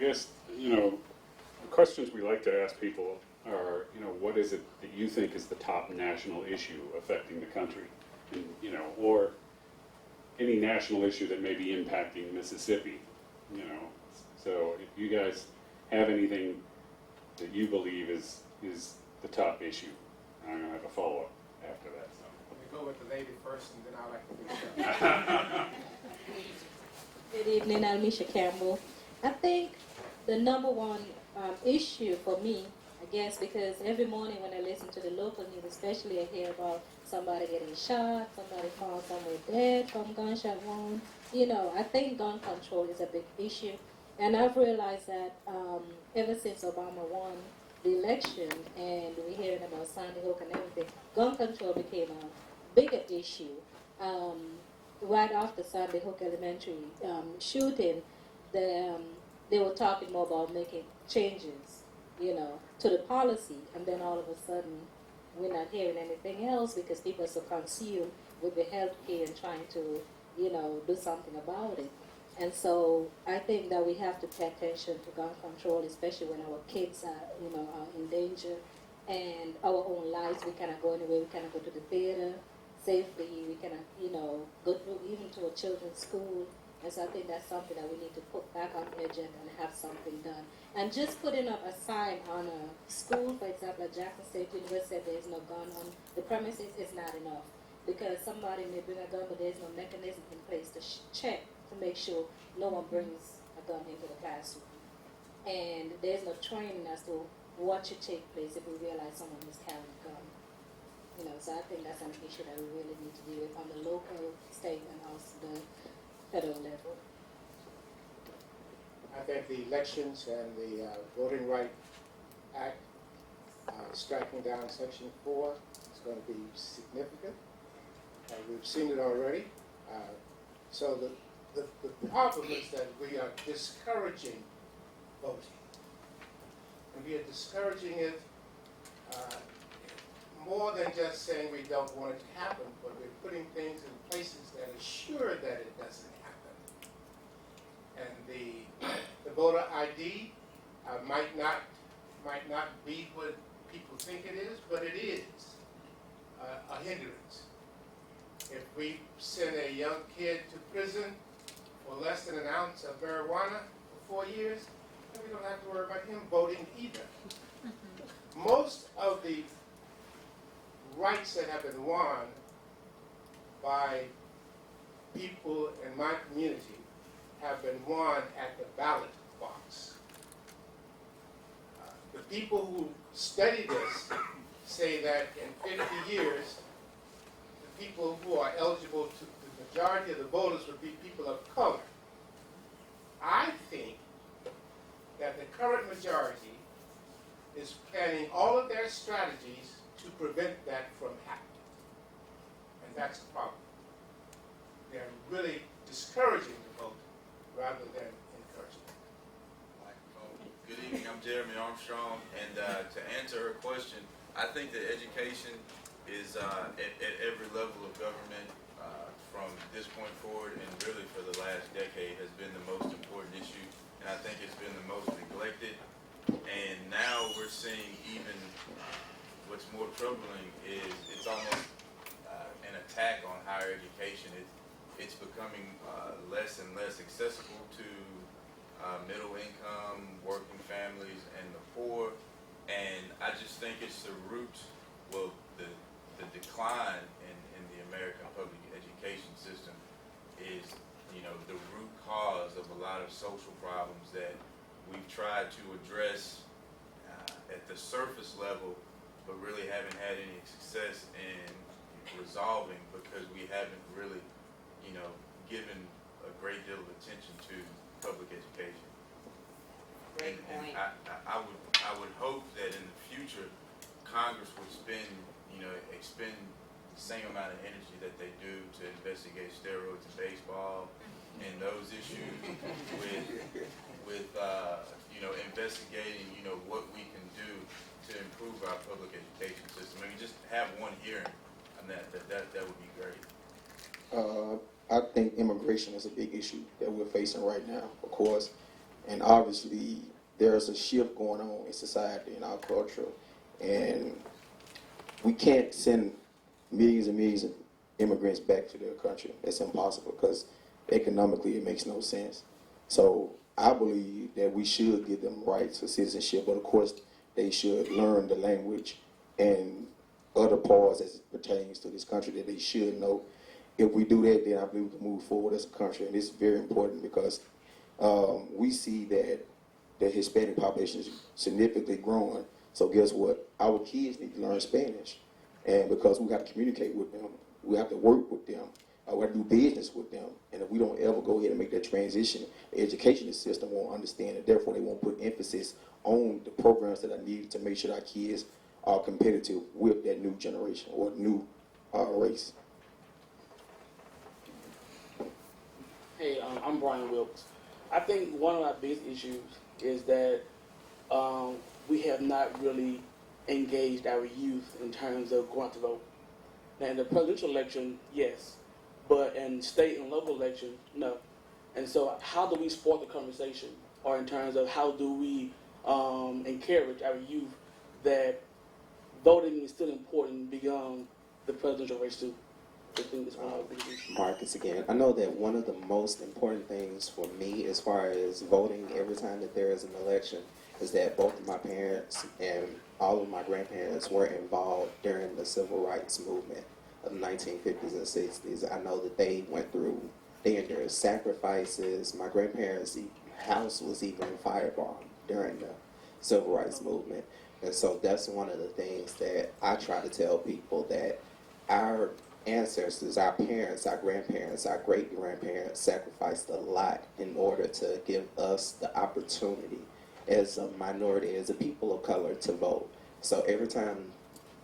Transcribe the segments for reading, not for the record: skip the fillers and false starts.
guess, the questions we like to ask people are, what is it that you think is the top national issue affecting the country? And, or any national issue that may be impacting Mississippi, So if you guys have anything that you believe is the top issue, I'm going to have a follow-up after that. So. Let me go with the lady first, and then I'll like to do Good evening, I'm Misha Campbell. I think the number one issue for me, I guess, because every morning when I listen to the local news, especially I hear about somebody getting shot, somebody found somewhere dead from gunshot wound. I think gun control is a big issue. And I've realized that ever since Obama won the election and we're hearing about Sandy Hook and everything, gun control became a bigger issue. Right after Sandy Hook Elementary shooting, they were talking more about making changes, to the policy, and then all of a sudden, we're not hearing anything else because people are so consumed with the health care and trying to, do something about it. And so I think that we have to pay attention to gun control, especially when our kids are, are in danger, and our own lives. We cannot go anywhere. We cannot go to the theater safely. We cannot, go through even to a children's school. And so I think that's something that we need to put back on the agenda and have something done. And just putting up a sign on a school, for example, at Jackson State University, said there's no gun on the premises is not enough. Because somebody may bring a gun, but there's no mechanism in place to check to make sure no one brings a gun into the classroom. And there's no training as to what should take place if we realize someone is carrying a gun. So I think that's an issue that we really need to deal with on the local, state, and also the federal level. I think the elections and the Voting Rights Act, striking down Section 4 is going to be significant. We've seen it already. So the problem is that we are discouraging voting. And we are discouraging it more than just saying we don't want it to happen, but we're putting things in places that assure that it doesn't happen. And the voter ID might not be what people think it is, but it is a hindrance. If we send a young kid to prison for less than an ounce of marijuana for 4 years, then we don't have to worry about him voting either. Most of the rights that have been won by people in my community have been won at the ballot box. The people who study this say that in 50 years, the people who are eligible to the majority of the voters would be people of color. I think that the current majority is planning all of their strategies to prevent that from happening. And that's the problem. They're really discouraging the vote rather than encouraging it. Good evening, I'm Jeremy Armstrong, and to answer her question, I think that education is at every level of government from this point forward and really for the last decade has been the most important issue, and I think it's been the most neglected. And now we're seeing even what's more troubling is it's almost an attack on higher education. It's becoming less and less accessible to middle income, working families, and the poor. And I just think it's the root, well, the decline in the American public education system is, the root cause of a lot of social problems that we've tried to address at the surface level, but really haven't had any success in resolving because we haven't really, given a great deal of attention to public education. Great point. I would hope that in the future, Congress would expend the same amount of energy that they do to investigate steroids in baseball and those issues with investigating, what we can do to improve our public education system. Maybe just have one hearing on that would be great. I think immigration is a big issue that we're facing right now. Of course, And obviously, there's a shift going on in society, in our culture, and we can't send millions and millions of immigrants back to their country. It's impossible because economically it makes no sense. So I believe that we should give them rights for citizenship, but of course they should learn the language and other parts as it pertains to this country that they should know. If we do that, then I believe we can move forward as a country, and it's very important because we see that the Hispanic population is significantly growing. So guess what? Our kids need to learn Spanish, and because we got to communicate with them, we have to work with them, we have to do business with them. And if we don't ever go ahead and make that transition, the education system won't understand it. Therefore, they won't put emphasis on the programs that are needed to make sure our kids are competitive with that new generation or new race. Hey, I'm Brian Wilkes. I think one of our biggest issues is that we have not really engaged our youth in terms of going to vote. Now, in the presidential election, yes, but in state and local election, no. And so, how do we support the conversation, or in terms of how do we encourage our youth that voting is still important beyond the presidential race too? I think that's one of the biggest issues. Marcus again. I know that one of the most important things for me as far as voting every time that there is an election is that both of my parents and all of my grandparents were involved during the civil rights movement of the 1950s and 60s. I know that they endured sacrifices. My grandparents' house was even firebombed during the civil rights movement. And so that's one of the things that I try to tell people, that our ancestors, our parents, our grandparents, our great-grandparents sacrificed a lot in order to give us the opportunity as a minority, as a people of color, to vote. So every time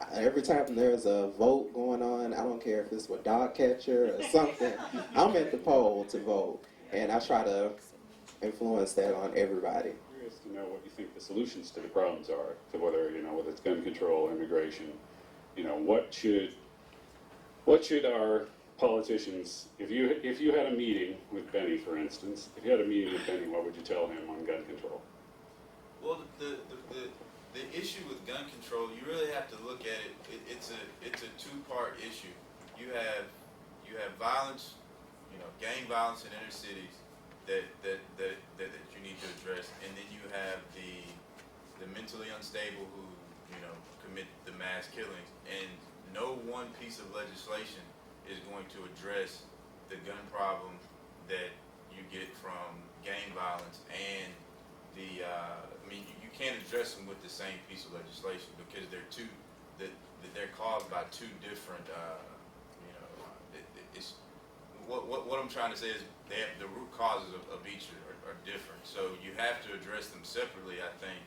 there's a vote going on, I don't care if it's with dog catcher or something, I'm at the poll to vote. And I try to influence that on everybody. I'm curious to know what you think the solutions to the problems are, to whether it's gun control, immigration. What should our politicians, if you had a meeting with Benny, for instance, if you had a meeting with Benny, what would you tell him on gun control? Well, the issue with gun control, you really have to look at it. It's a two-part issue. You have violence, gang violence in inner cities that you need to address, and then you have the mentally unstable who commit the mass killings. And no one piece of legislation is going to address the gun problem that you get from gang violence and you can't address them with the same piece of legislation because they're caused by two different. What I'm trying to say is the root causes of each are different. So you have to address them separately, I think.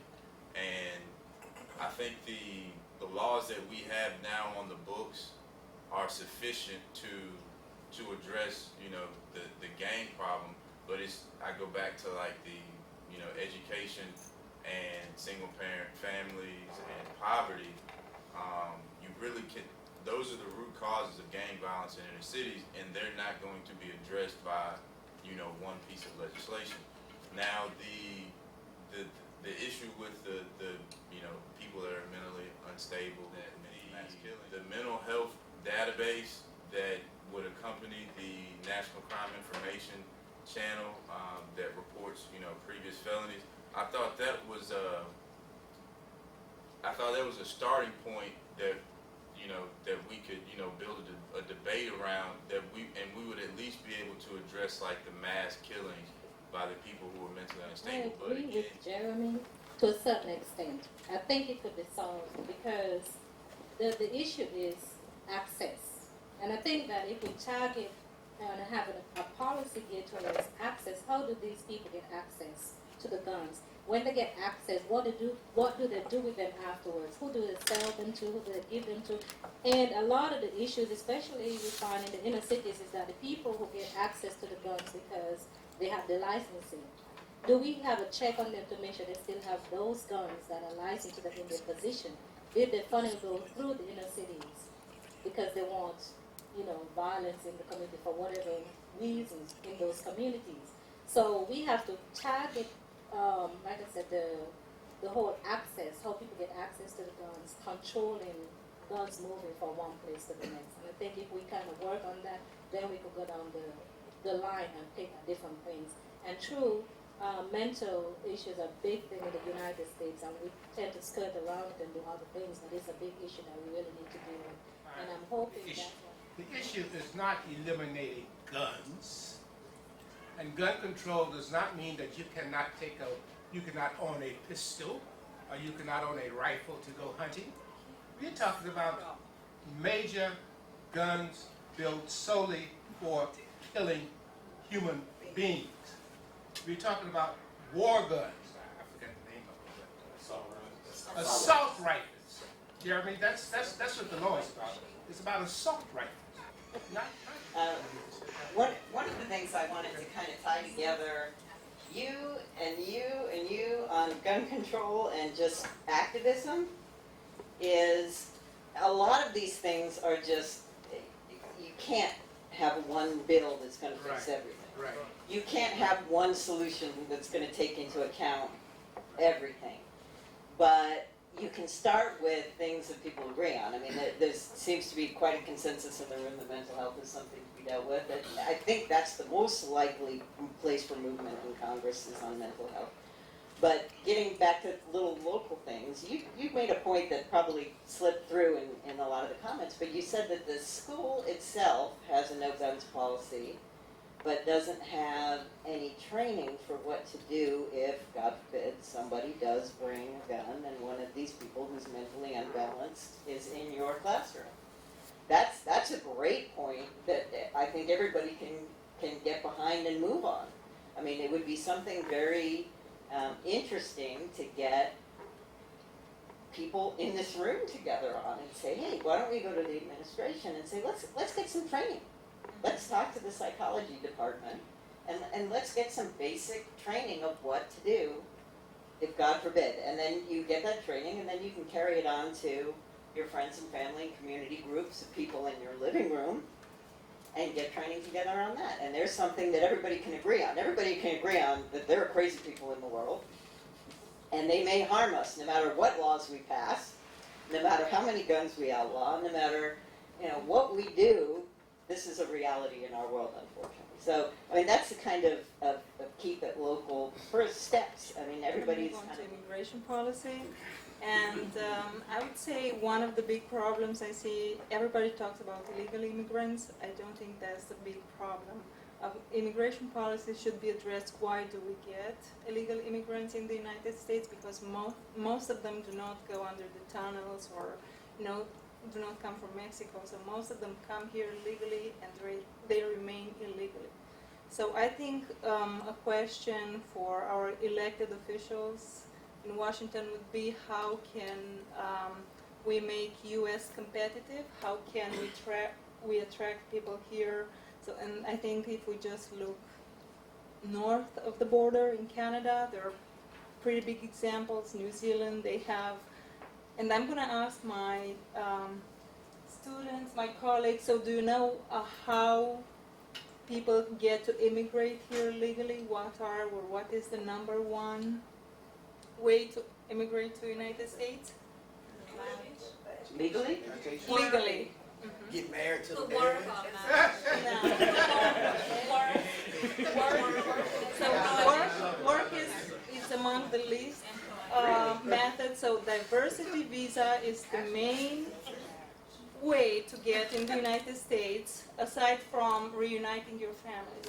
And I think the laws that we have now on the books are sufficient to address the gang problem. But I go back to like the education and single parent families and poverty. You really can. Those are the root causes of gang violence in inner cities, and they're not going to be addressed by one piece of legislation. Now the issue with the people that are mentally unstable, the mental health database that would accompany the National Crime Information Channel that reports previous felonies. I thought that was a starting point that that we could build a debate around, that we would at least be able to address like the mass killings by the people who are mentally unstable. I agree with Jeremy to a certain extent. I think it could be solved because the issue is access. And I think that if we target and have a policy geared towards access, how do these people get access to the guns? When they get access, what do they do with them afterwards? Who do they sell them to? Who do they give them to? And a lot of the issues, especially we find in the inner cities, is that the people who get access to the guns because they have the licensing. Do we have a check on them to make sure they still have those guns that are licensed to them in their position? Did the funding go through the inner cities because they want, violence in the community for whatever reasons in those communities? So we have to target like I said, the whole access, how people get access to the guns, controlling guns moving from one place to the next. And I think if we kind of work on that, then we could go down the line and pick at different things. And true, mental issues are a big thing in the United States, and we tend to skirt around it and do other things, but it's a big issue that we really need to deal with. And I'm hoping that's what. The issue is not eliminating guns. And gun control does not mean that you cannot own a pistol, or you cannot own a rifle to go hunting. We're talking about major guns built solely for killing human beings. We're talking about war guns. I forget the name of it. Assault rifles. Jeremy, that's what the law is about. It's about assault rifles. One of the things I wanted to kind of tie together, you on gun control and just activism, is a lot of these things are just, you can't have one bill that's going to fix everything. Right. You can't have one solution that's going to take into account everything. But you can start with things that people agree on. I mean, there seems to be quite a consensus in the room that mental health is something to be dealt with. And I think that's the most likely place for movement in Congress is on mental health. But getting back to little local things, you made a point that probably slipped through in a lot of the comments, but you said that the school itself has a no guns policy, but doesn't have any training for what to do if, God forbid, somebody does bring a gun and one of these people who's mentally unbalanced is in your classroom. That's a great point that I think everybody can get behind and move on. I mean, it would be something very interesting to get people in this room together on and say, hey, why don't we go to the administration and say, let's get some training. Let's talk to the psychology department and let's get some basic training of what to do if God forbid. And then you get that training and then you can carry it on to your friends and family and community groups of people in your living room and get training together on that. And there's something that everybody can agree on. Everybody can agree on that there are crazy people in the world and they may harm us no matter what laws we pass, no matter how many guns we outlaw, no matter what we do. This is a reality in our world, unfortunately. So, I mean, that's the kind of keep it local first steps. I mean, everybody's move on to immigration policy. And I would say one of the big problems I see, everybody talks about illegal immigrants. I don't think that's the big problem. Immigration policy should be addressed. Why do we get illegal immigrants in the United States? Because most of them do not go under the tunnels or, do not come from Mexico. So most of them come here illegally and they remain illegally. So I think a question for our elected officials in Washington would be how can we make U.S. competitive? How can we attract people here? So, and I think if we just look north of the border in Canada, there are pretty big examples. New Zealand, they have, and I'm going to ask my students, my colleagues, so do you know how people get to immigrate here legally? What is the number one way to immigrate to the United States? legally. Legally. Get married to the Work marriage. on that. So work is among the least methods. So diversity visa is the main way to get in the United States, aside from reuniting your families.